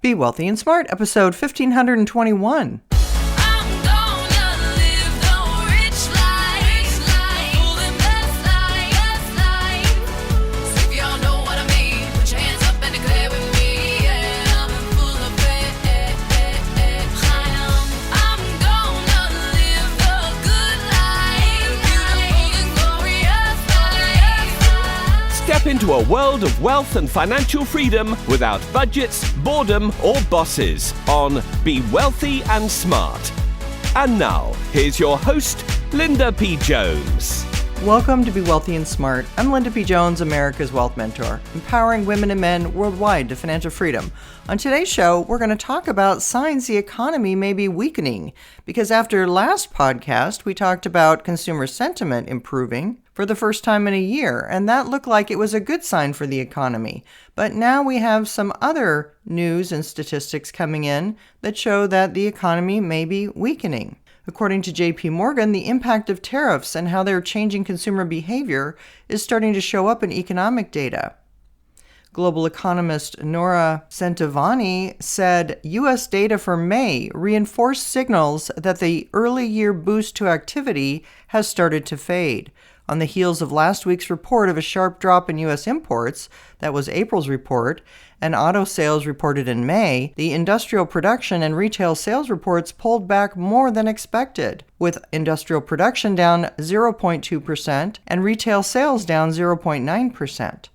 Be Wealthy and Smart, episode 1521. Step into a world of wealth and financial freedom without budgets, boredom, or bosses on Be Wealthy and Smart. And now, here's your host, Linda P. Jones. Welcome to Be Wealthy and Smart. I'm Linda P. Jones, America's Wealth Mentor, empowering women and men worldwide to financial freedom. On today's show, we're going to talk about signs the economy may be weakening, because after last podcast, we talked about consumer sentiment improving for the first time in a year, and that looked like it was a good sign for the economy. But now we have some other news and statistics coming in that show that the economy may be weakening. According to JP Morgan, the impact of tariffs and how they're changing consumer behavior is starting to show up in economic data. Global economist Nora Centovani said U.S. data for May reinforced signals that the early year boost to activity has started to fade. On the heels of last week's report of a sharp drop in U.S. imports, that was April's report, and auto sales reported in May, the industrial production and retail sales reports pulled back more than expected, with industrial production down 0.2% and retail sales down 0.9%.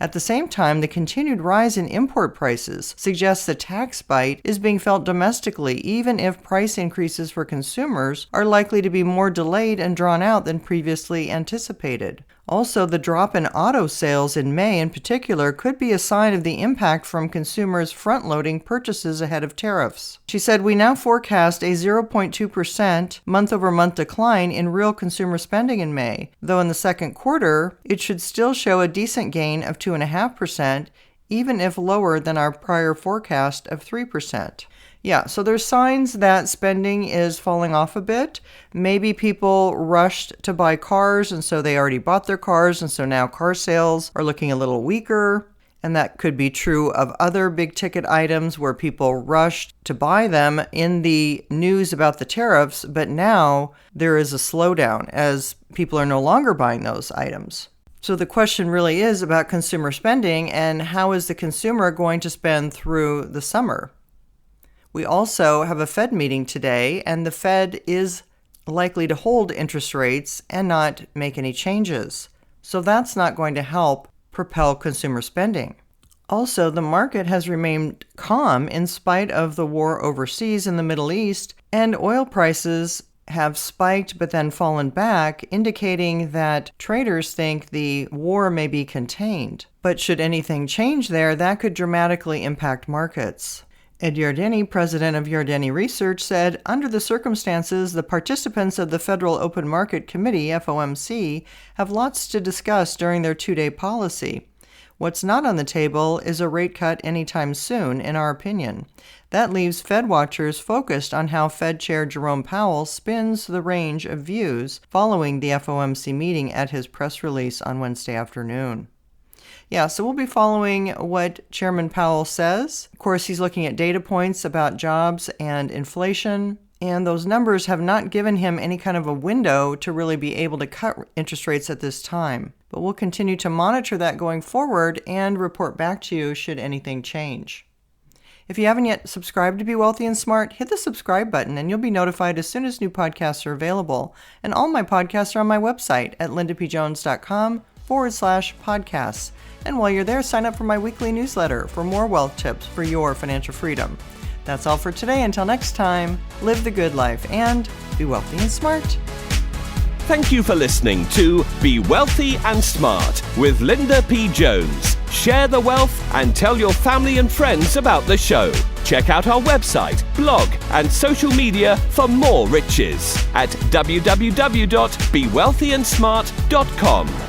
At the same time, the continued rise in import prices suggests the tax bite is being felt domestically, even if price increases for consumers are likely to be more delayed and drawn out than previously anticipated. Also, the drop in auto sales in May in particular could be a sign of the impact from consumers front-loading purchases ahead of tariffs. She said, "We now forecast a 0.2% month-over-month decline in real consumer spending in May, though in the second quarter, it should still show a decent gain of 2.5%, even if lower than our prior forecast of 3%. Yeah, so there's signs that spending is falling off a bit. Maybe people rushed to buy cars, and so they already bought their cars, and so now car sales are looking a little weaker. And that could be true of other big ticket items where people rushed to buy them in the news about the tariffs, but now there is a slowdown as people are no longer buying those items. So the question really is about consumer spending and how is the consumer going to spend through the summer? We also have a Fed meeting today, and the Fed is likely to hold interest rates and not make any changes. So that's not going to help propel consumer spending. Also, the market has remained calm in spite of the war overseas in the Middle East, and oil prices have spiked but then fallen back, indicating that traders think the war may be contained. But should anything change there, that could dramatically impact markets. Ed Yardeni, president of Yardeni Research, said, "Under the circumstances, the participants of the Federal Open Market Committee, FOMC, have lots to discuss during their two-day policy. What's not on the table is a rate cut anytime soon, in our opinion. That leaves Fed watchers focused on how Fed Chair Jerome Powell spins the range of views following the FOMC meeting at his press release on Wednesday afternoon." Yeah, so we'll be following what Chairman Powell says. Of course, he's looking at data points about jobs and inflation, and those numbers have not given him any kind of a window to really be able to cut interest rates at this time. But we'll continue to monitor that going forward and report back to you should anything change. If you haven't yet subscribed to Be Wealthy and Smart, hit the subscribe button and you'll be notified as soon as new podcasts are available. And all my podcasts are on my website at lindapjones.com/podcasts. And while you're there, sign up for my weekly newsletter for more wealth tips for your financial freedom. That's all for today. Until next time, live the good life and be wealthy and smart. Thank you for listening to Be Wealthy and Smart with Linda P. Jones. Share the wealth and tell your family and friends about the show. Check out our website, blog, and social media for more riches at www.bewealthyandsmart.com.